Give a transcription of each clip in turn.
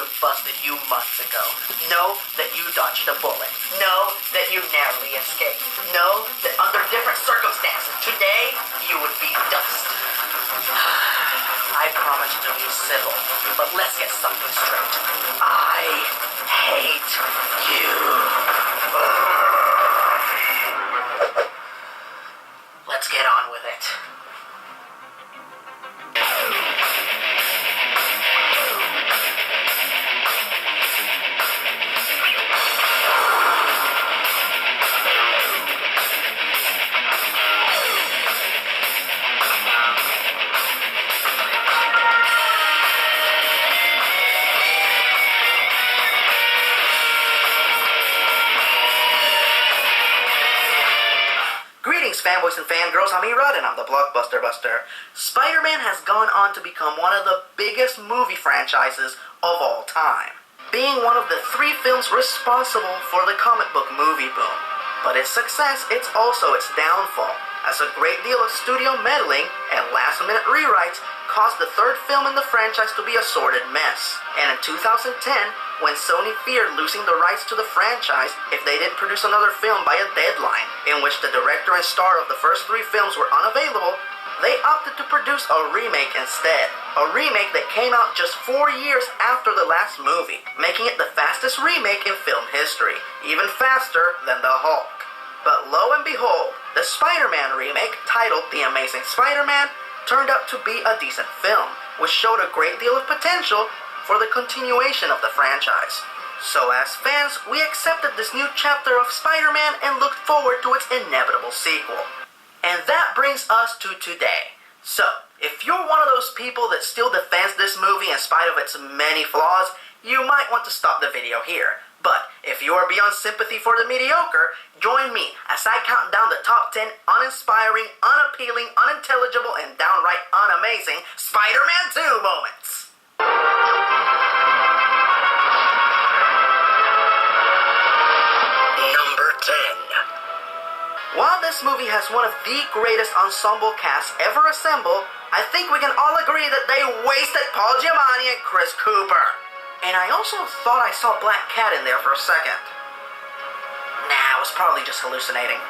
have busted you months ago. Know that you dodged a bullet. Know that you narrowly escaped. Know that under different circumstances, today, you would be dust. I promise to be civil, but let's get something straight. I hate you. Let's get on with it. Fanboys and fangirls, I'm Erod and I'm the Blockbuster Buster. Spider-Man has gone on to become one of the biggest movie franchises of all time, being one of the 3 films responsible for the comic book movie boom. But its success, it's also its downfall, as a great deal of studio meddling and last-minute rewrites caused the 3rd film in the franchise to be a sordid mess. And in 2010, when Sony feared losing the rights to the franchise if they didn't produce another film by a deadline, in which the director and star of the first 3 films were unavailable, they opted to produce a remake instead. A remake that came out just 4 years after the last movie, making it the fastest remake in film history, even faster than The Hulk. But lo and behold, the Spider-Man remake, titled The Amazing Spider-Man, turned out to be a decent film, which showed a great deal of potential for the continuation of the franchise. So as fans, we accepted this new chapter of Spider-Man and looked forward to its inevitable sequel. And that brings us to today. So, if you're one of those people that still defends this movie in spite of its many flaws, you might want to stop the video here. But if you are beyond sympathy for the mediocre, join me as I count down the top 10 uninspiring, unappealing, unintelligible, and downright unamazing Spider-Man 2 moments. Number 10. While this movie has one of the greatest ensemble casts ever assembled, I think we can all agree that they wasted Paul Giamatti and Chris Cooper. And I also thought I saw Black Cat in there for a second. Nah, I was probably just hallucinating.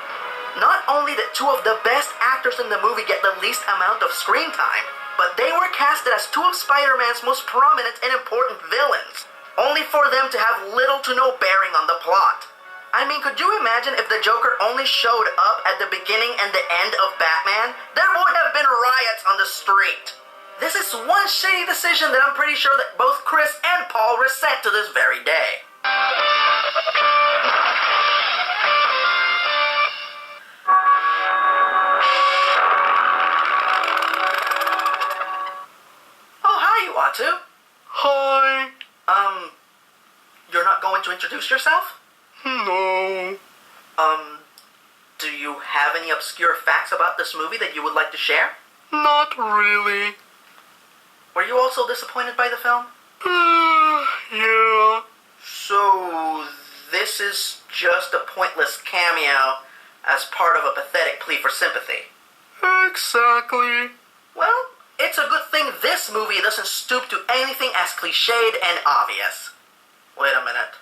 Not only did 2 of the best actors in the movie get the least amount of screen time, but they were casted as 2 of Spider-Man's most prominent and important villains, only for them to have little to no bearing on the plot. I mean, could you imagine if the Joker only showed up at the beginning and the end of Batman? There would have been riots on the street. This is one shitty decision that I'm pretty sure that both Chris and Paul resent to this very day. Oh, hi, Uatu. Hi. You're not going to introduce yourself? No. Do you have any obscure facts about this movie that you would like to share? Not really. Were you also disappointed by the film? Yeah. So, this is just a pointless cameo as part of a pathetic plea for sympathy. Exactly. Well, it's a good thing this movie doesn't stoop to anything as cliched and obvious. Wait a minute.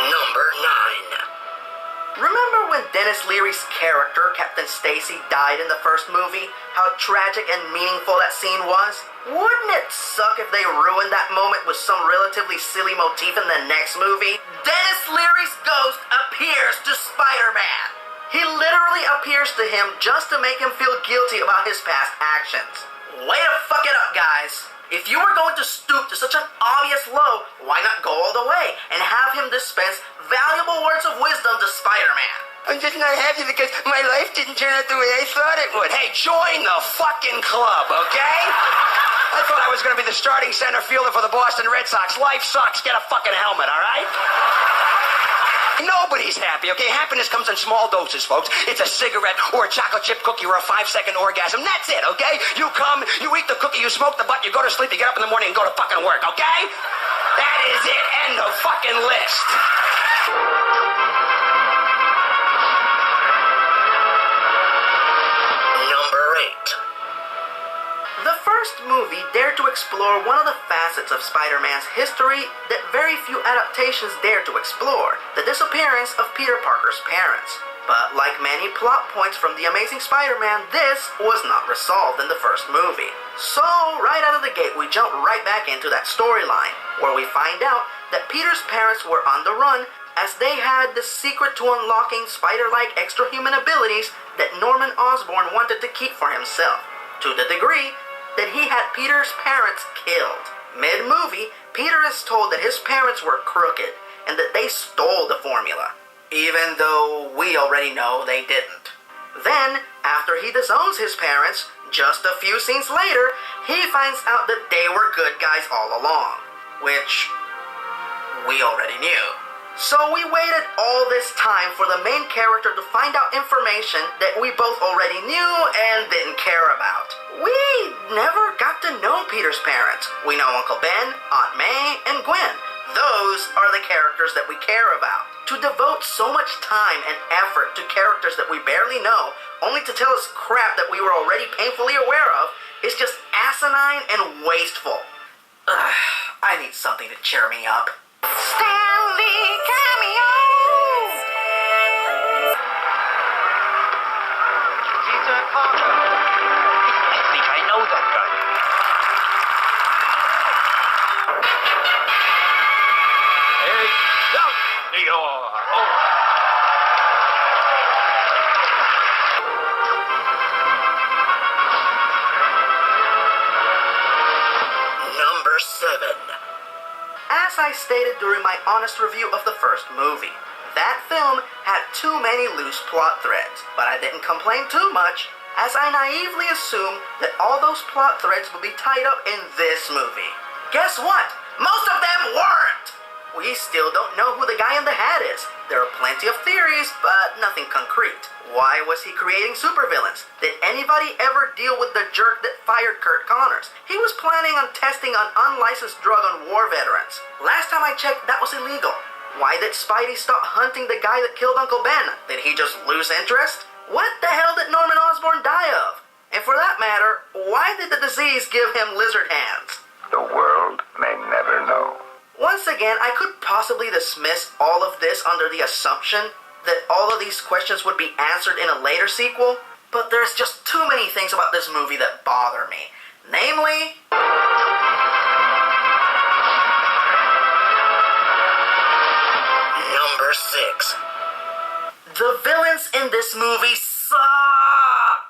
Number 9. Remember when Dennis Leary's character, Captain Stacy, died in the first movie? How tragic and meaningful that scene was? Wouldn't it suck if they ruined that moment with some relatively silly motif in the next movie? Dennis Leary's ghost appears to Spider-Man. He literally appears to him just to make him feel guilty about his past actions. Way to fuck it up, guys. If you were going to stoop to such an obvious low, why not go all the way and have him dispense valuable words of wisdom to Spider-Man? I'm just not happy because my life didn't turn out the way I thought it would. Hey, join the fucking club, okay? I thought I was going to be the starting center fielder for the Boston Red Sox. Life sucks. Get a fucking helmet, all right? Nobody's happy, okay? Happiness comes in small doses, folks. It's a cigarette or a chocolate chip cookie or a 5-second orgasm. That's it, okay? You come, you eat the cookie, you smoke the butt, you go to sleep, you get up in the morning and go to fucking work, okay? That is it. End of fucking list. first movie dared to explore one of the facets of Spider-Man's history that very few adaptations dare to explore, the disappearance of Peter Parker's parents. But like many plot points from The Amazing Spider-Man, this was not resolved in the first movie. So, right out of the gate, we jump right back into that storyline, where we find out that Peter's parents were on the run as they had the secret to unlocking spider-like extra-human abilities that Norman Osborn wanted to keep for himself, to the degree that he had Peter's parents killed. Mid-movie, Peter is told that his parents were crooked and that they stole the formula, even though we already know they didn't. Then, after he disowns his parents, just a few scenes later, he finds out that they were good guys all along, which we already knew. So we waited all this time for the main character to find out information that we both already knew and didn't care about. We never got to know Peter's parents. We know Uncle Ben, Aunt May, and Gwen. Those are the characters that we care about. To devote so much time and effort to characters that we barely know, only to tell us crap that we were already painfully aware of, is just asinine and wasteful. Ugh, I need something to cheer me up. Stanley cameos! Peter Parker. I think I know that guy. Hey, down you are. Oh. Number 7. As I stated during my honest review of the first movie, that film had too many loose plot threads, but I didn't complain too much, as I naively assumed that all those plot threads would be tied up in this movie. Guess what? Most of them weren't! We still don't know who the guy in the hat is. There are plenty of theories, but nothing concrete. Why was he creating supervillains? Did anybody ever deal with the jerk that fired Kurt Connors? He was planning on testing an unlicensed drug on war veterans. Last time I checked, that was illegal. Why did Spidey stop hunting the guy that killed Uncle Ben? Did he just lose interest? What the hell did Norman Osborn die of? And for that matter, why did the disease give him lizard hands? The world may never know. Once again, I could possibly dismiss all of this under the assumption that all of these questions would be answered in a later sequel, but there's just too many things about this movie that bother me. Namely, number 6. The villains in this movie suck!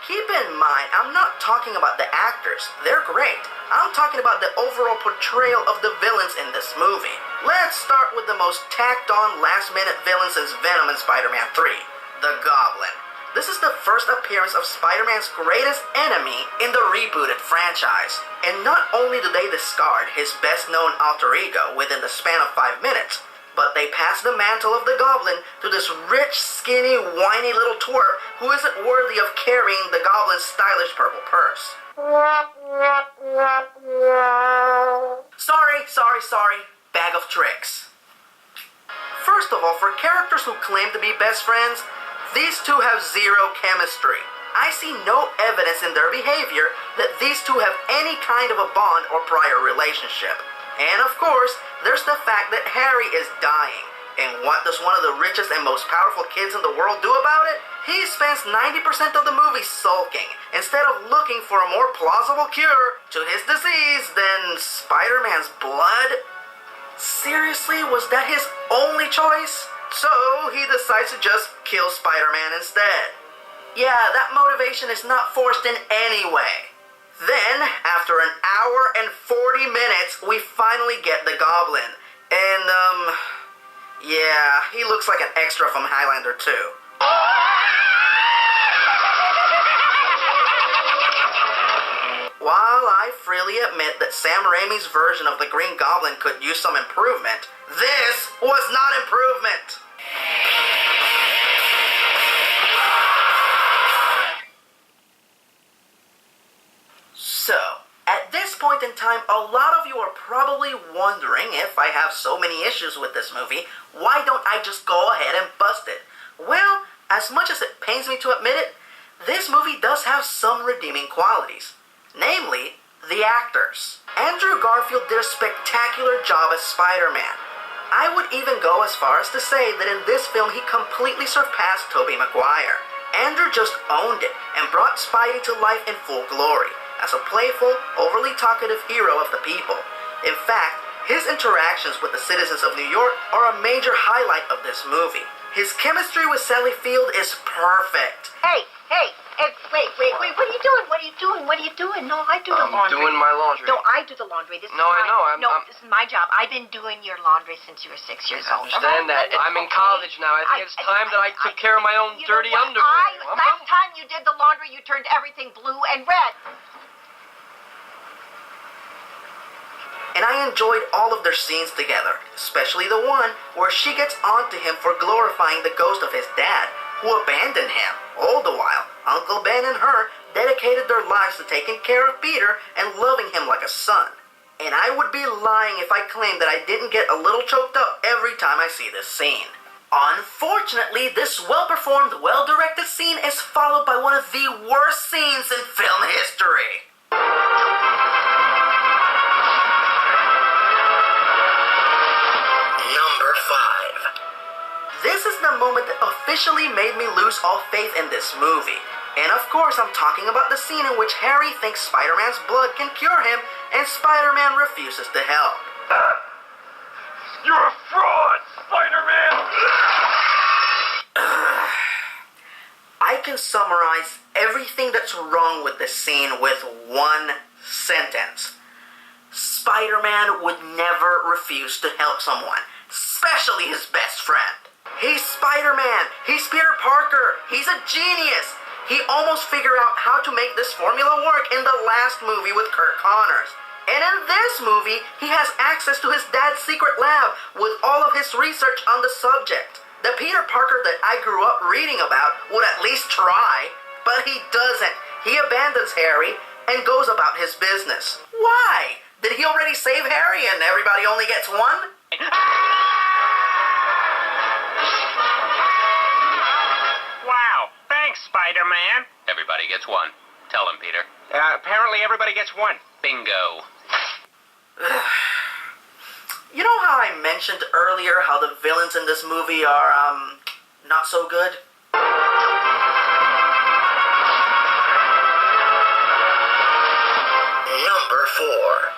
Keep in mind, I'm not talking about the actors. They're great. I'm talking about the overall portrayal of the villains in this movie. Let's start with the most tacked-on last-minute villain since Venom in Spider-Man 3, the Goblin. This is the first appearance of Spider-Man's greatest enemy in the rebooted franchise. And not only do they discard his best-known alter ego within the span of 5 minutes, but they pass the mantle of the Goblin to this rich, skinny, whiny little twerp who isn't worthy of carrying the Goblin's stylish purple purse. Sorry. Bag of tricks. First of all, for characters who claim to be best friends, these two have zero chemistry. I see no evidence in their behavior that these two have any kind of a bond or prior relationship. And of course, there's the fact that Harry is dying. And what does one of the richest and most powerful kids in the world do about it? He spends 90% of the movie sulking, instead of looking for a more plausible cure to his disease than Spider-Man's blood. Seriously, was that his only choice? So he decides to just kill Spider-Man instead. Yeah, that motivation is not forced in any way. Then, after an hour and 40 minutes, we finally get the Goblin. And, yeah, he looks like an extra from Highlander 2. While I freely admit that Sam Raimi's version of the Green Goblin could use some improvement, this was not improvement! So, at this point in time, a lot of you are probably wondering, if I have so many issues with this movie, why don't I just go ahead and bust it? Well, as much as it pains me to admit it, this movie does have some redeeming qualities. namely, the actors. Andrew Garfield did a spectacular job as Spider-Man. I would even go as far as to say that in this film he completely surpassed Tobey Maguire. Andrew just owned it and brought Spidey to life in full glory, as a playful, overly talkative hero of the people. In fact, his interactions with the citizens of New York are a major highlight of this movie. His chemistry with Sally Field is perfect. Hey, wait, what are you doing? No, I do the laundry. I'm doing my laundry. No, I do the laundry. This No, is I know, this is my job. I've been doing your laundry since you were 6 years I old. understand that. I'm in college now. I think it's time that I took care of my own dirty underwear. Last time you did the laundry, you turned everything blue and red. And I enjoyed all of their scenes together, especially the one where she gets onto him for glorifying the ghost of his dad, who abandoned him. All the while, Uncle Ben and her dedicated their lives to taking care of Peter and loving him like a son. And I would be lying if I claimed that I didn't get a little choked up every time I see this scene. Unfortunately, this well-performed, well-directed scene is followed by one of the worst scenes in film history. Number 5. This is the moment that officially made me lose all faith in this movie. And of course, I'm talking about the scene in which Harry thinks Spider-Man's blood can cure him, and Spider-Man refuses to help. You're a fraud, Spider-Man! I can summarize everything that's wrong with this scene with one sentence. Spider-Man would never refuse to help someone, especially his best friend. He's Spider-Man. He's Peter Parker. He's a genius. He almost figured out how to make this formula work in the last movie with Kirk Connors. And in this movie, he has access to his dad's secret lab with all of his research on the subject. The Peter Parker that I grew up reading about would at least try, but he doesn't. He abandons Harry and goes about his business. Why? Did he already save Harry and everybody only gets one? Wow, thanks, Spider-Man. Everybody gets one. Tell him, Peter. Apparently everybody gets one. Bingo. You know how I mentioned earlier how the villains in this movie are, not so good? Number 4.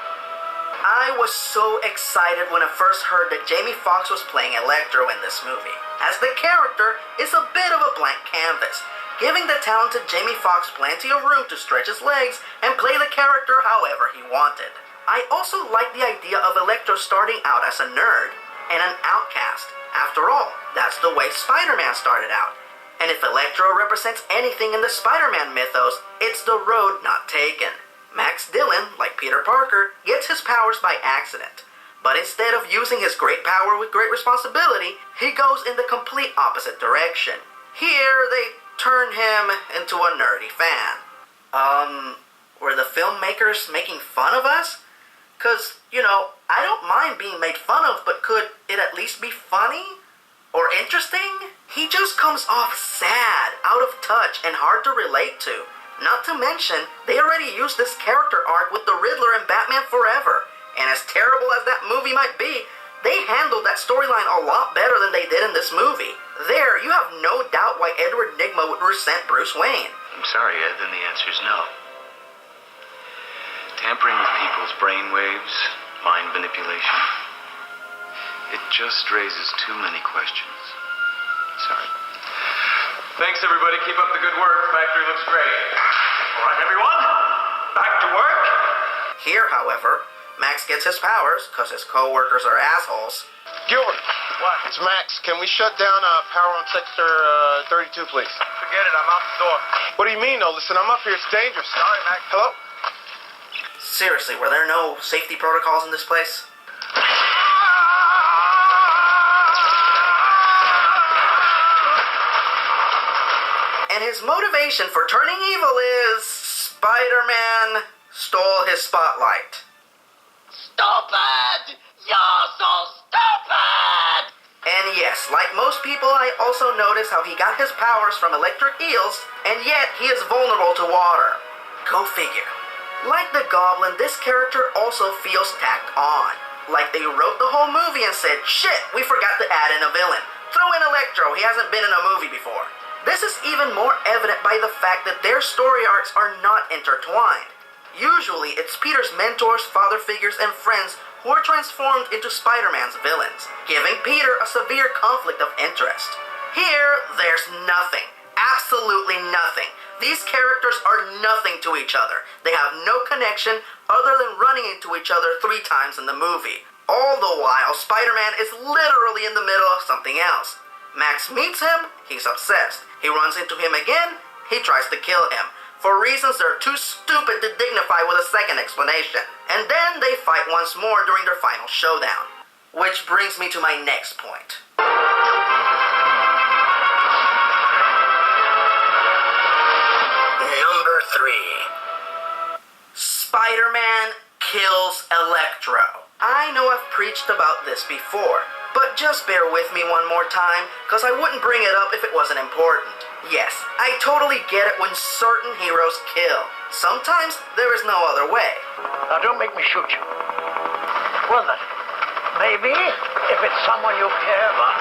I was so excited when I first heard that Jamie Foxx was playing Electro in this movie, as the character is a bit of a blank canvas, giving the talented Jamie Foxx plenty of room to stretch his legs and play the character however he wanted. I also like the idea of Electro starting out as a nerd and an outcast. After all, that's the way Spider-Man started out. And if Electro represents anything in the Spider-Man mythos, it's the road not taken. Max Dillon, like Peter Parker, gets his powers by accident. But instead of using his great power with great responsibility, he goes in the complete opposite direction. Here, they turn him into a nerdy fan. Were the filmmakers making fun of us? 'Cause, I don't mind being made fun of, but could it at least be funny? Or interesting? He just comes off sad, out of touch, and hard to relate to. Not to mention, they already used this character arc with the Riddler and Batman Forever. And as terrible as that movie might be, they handled that storyline a lot better than they did in this movie. There, you have no doubt why Edward Nygma would resent Bruce Wayne. I'm sorry, Ed, then the answer's no. Tampering with people's brainwaves, mind manipulation, it just raises too many questions. Sorry. Thanks, everybody. Keep up the good work. Factory looks great. All right, everyone. Back to work. Here, however, Max gets his powers because his co-workers are assholes. Gilbert. What? It's Max. Can we shut down power on sector 32, please? Forget it. I'm out the door. What do you mean, though? Listen, I'm up here. It's dangerous. Sorry, Max. Hello? Seriously, were there no safety protocols in this place? And his motivation for turning evil is Spider-Man stole his spotlight. Stupid! You're so stupid! And yes, like most people, I also notice how he got his powers from electric eels, and yet he is vulnerable to water. Go figure. Like the Goblin, this character also feels tacked on. Like they wrote the whole movie and said, shit, we forgot to add in a villain. Throw in Electro, he hasn't been in a movie before. This is even more evident by the fact that their story arcs are not intertwined. Usually, it's Peter's mentors, father figures, and friends who are transformed into Spider-Man's villains, giving Peter a severe conflict of interest. Here, there's nothing. Absolutely nothing. These characters are nothing to each other. They have no connection other than running into each other 3 times in the movie. All the while, Spider-Man is literally in the middle of something else. Max meets him, he's obsessed. He runs into him again, he tries to kill him. For reasons that are too stupid to dignify with a second explanation. And then they fight once more during their final showdown. Which brings me to my next point. Number 3. Spider-Man kills Electro. I know I've preached about this before, but just bear with me one more time, cause I wouldn't bring it up if it wasn't important. Yes, I totally get it when certain heroes kill. Sometimes there is no other way. Now don't make me shoot you. Well then, maybe if it's someone you care about.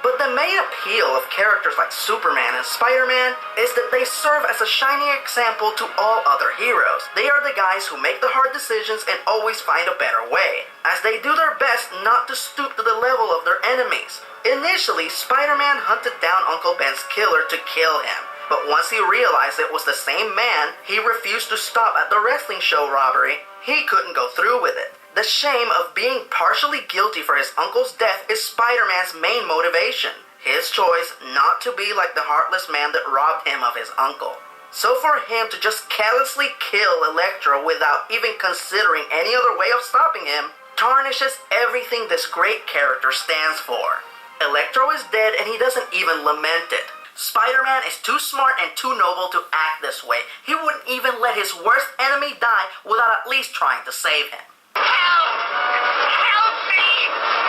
But the main appeal of characters like Superman and Spider-Man is that they serve as a shining example to all other heroes. They are the guys who make the hard decisions and always find a better way, as they do their best not to stoop to the level of their enemies. Initially, Spider-Man hunted down Uncle Ben's killer to kill him, but once he realized it was the same man, he refused to stop at the wrestling show robbery. He couldn't go through with it. The shame of being partially guilty for his uncle's death is Spider-Man's main motivation. His choice not to be like the heartless man that robbed him of his uncle. So for him to just carelessly kill Electro without even considering any other way of stopping him tarnishes everything this great character stands for. Electro is dead and he doesn't even lament it. Spider-Man is too smart and too noble to act this way. He wouldn't even let his worst enemy die without at least trying to save him. Help! Help me!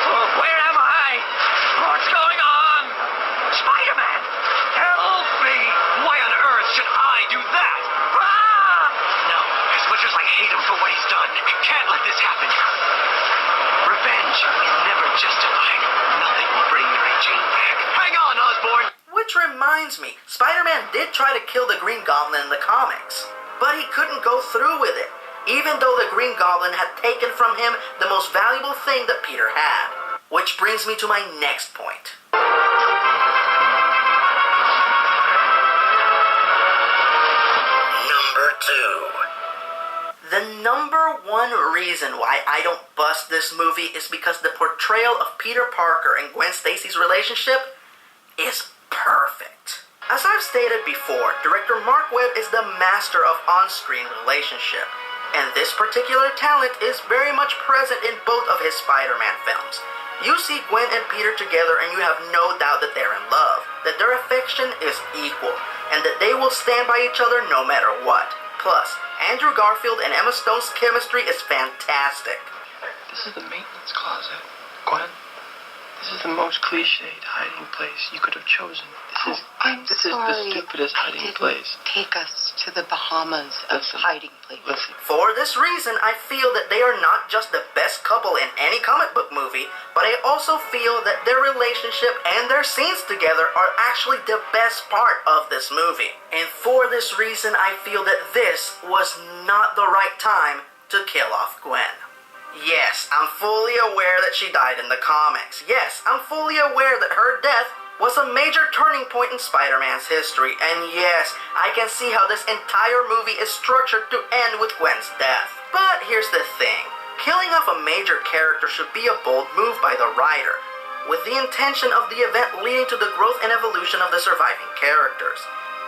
Oh, where am I? What's going on? Spider-Man! Help me! Why on earth should I do that? Ah! No, as much as I hate him for what he's done, I can't let this happen. Revenge is never justified. Nothing will bring Mary Jane back. Hang on, Osborn! Which reminds me, Spider-Man did try to kill the Green Goblin in the comics, but he couldn't go through with it, even though the Green Goblin had taken from him the most valuable thing that Peter had. Which brings me to my next point. Number 2. The number 1 reason why I don't bust this movie is because the portrayal of Peter Parker and Gwen Stacy's relationship is perfect. As I've stated before, director Mark Webb is the master of on-screen relationship. And this particular talent is very much present in both of his Spider-Man films. You see Gwen and Peter together and you have no doubt that they're in love, that their affection is equal, and that they will stand by each other no matter what. Plus, Andrew Garfield and Emma Stone's chemistry is fantastic. This is the maintenance closet, Gwen. This is the most cliched hiding place you could have chosen. This is the stupidest hiding place. Take us to the Bahamas of hiding places. For this reason, I feel that they are not just the best couple in any comic book movie, but I also feel that their relationship and their scenes together are actually the best part of this movie. And for this reason, I feel that this was not the right time to kill off Gwen. Yes, I'm fully aware that she died in the comics. Yes, I'm fully aware that her death was a major turning point in Spider-Man's history. And yes, I can see how this entire movie is structured to end with Gwen's death. But here's the thing. Killing off a major character should be a bold move by the writer, with the intention of the event leading to the growth and evolution of the surviving characters.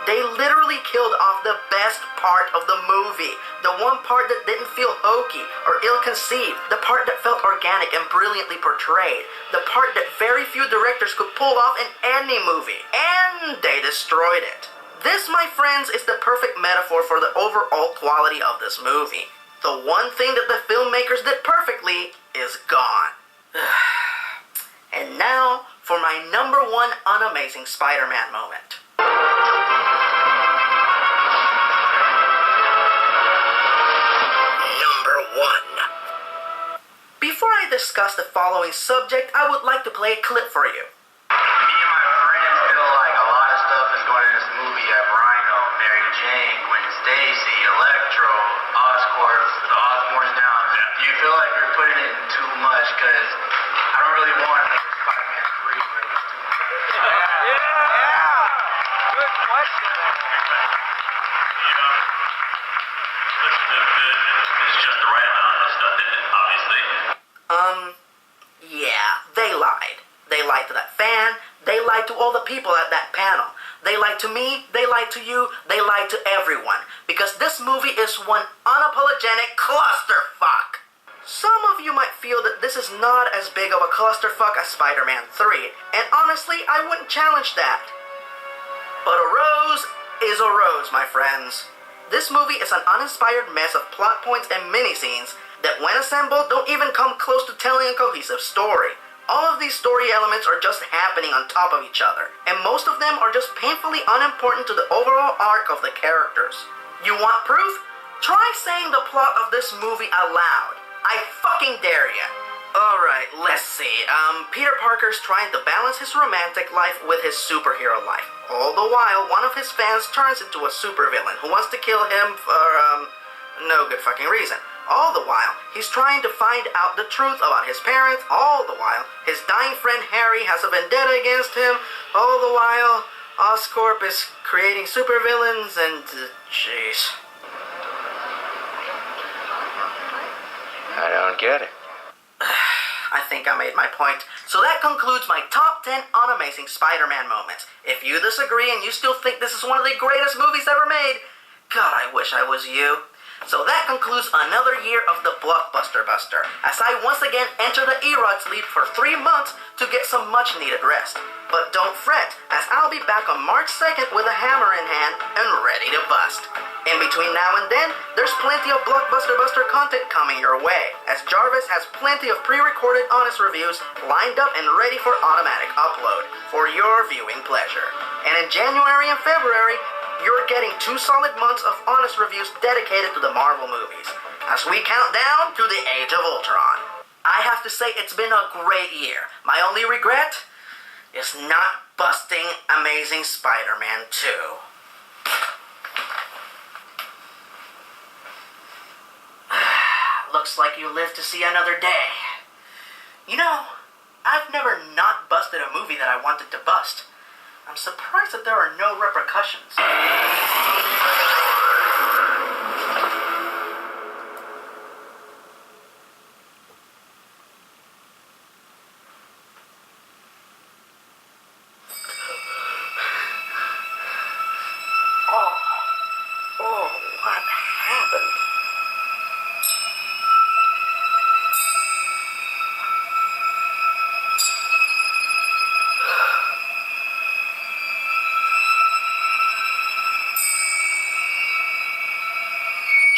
They literally killed off the best part of the movie. The one part that didn't feel hokey or ill-conceived. The part that felt organic and brilliantly portrayed. The part that very few directors could pull off in any movie. And they destroyed it. This, my friends, is the perfect metaphor for the overall quality of this movie. The one thing that the filmmakers did perfectly is gone. And now for my number 1 unamazing Spider-Man moment. discuss the following subject, I would like to play a clip for you. Me and my friends feel like a lot of stuff is going in this movie. You have Rhino, Mary Jane, Gwen Stacy, Electro, Oscorp, the Osborns now. Do you feel like you're putting in too much? Because I don't really want another Spider-Man 3 where it's too much. Good question, man. It's just the right amount of stuff in it, obviously. Yeah, they lied. They lied to that fan, they lied to all the people at that panel. They lied to me, they lied to you, they lied to everyone. Because this movie is one unapologetic clusterfuck. Some of you might feel that this is not as big of a clusterfuck as Spider-Man 3, and honestly, I wouldn't challenge that. But a rose is a rose, my friends. This movie is an uninspired mess of plot points and mini-scenes that when assembled don't even come close to telling a cohesive story. All of these story elements are just happening on top of each other, and most of them are just painfully unimportant to the overall arc of the characters. You want proof? Try saying the plot of this movie aloud. I fucking dare ya. Alright, let's see. Peter Parker's trying to balance his romantic life with his superhero life. All the while, one of his fans turns into a supervillain who wants to kill him for, no good fucking reason. All the while, he's trying to find out the truth about his parents. All the while, his dying friend Harry has a vendetta against him. All the while, Oscorp is creating supervillains and... jeez. I don't get it. I think I made my point. So that concludes my top 10 unamazing Spider-Man moments. If you disagree and you still think this is one of the greatest movies ever made, God, I wish I was you. So that concludes another year of the Blockbuster Buster, as I once again enter the Erock sleep for 3 months to get some much needed rest. But don't fret, as I'll be back on March 2nd with a hammer in hand and ready to bust. In between now and then, there's plenty of Blockbuster Buster content coming your way, as Jarvis has plenty of pre-recorded honest reviews lined up and ready for automatic upload, for your viewing pleasure. And in January and February, you're getting 2 solid months of honest reviews dedicated to the Marvel movies, as we count down to the Age of Ultron. I have to say it's been a great year. My only regret is not busting Amazing Spider-Man 2. Looks like you live to see another day. You know, I've never not busted a movie that I wanted to bust. I'm surprised that there are no repercussions. Oh, what happened?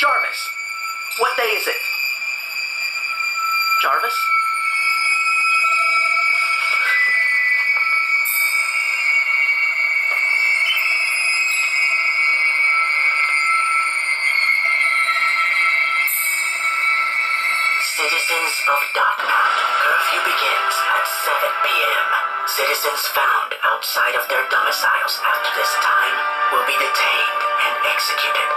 Jarvis, what day is it? Jarvis? Citizens of Dotmount, curfew begins at 7 p.m. Citizens found outside of their domiciles after this time will be detained and executed.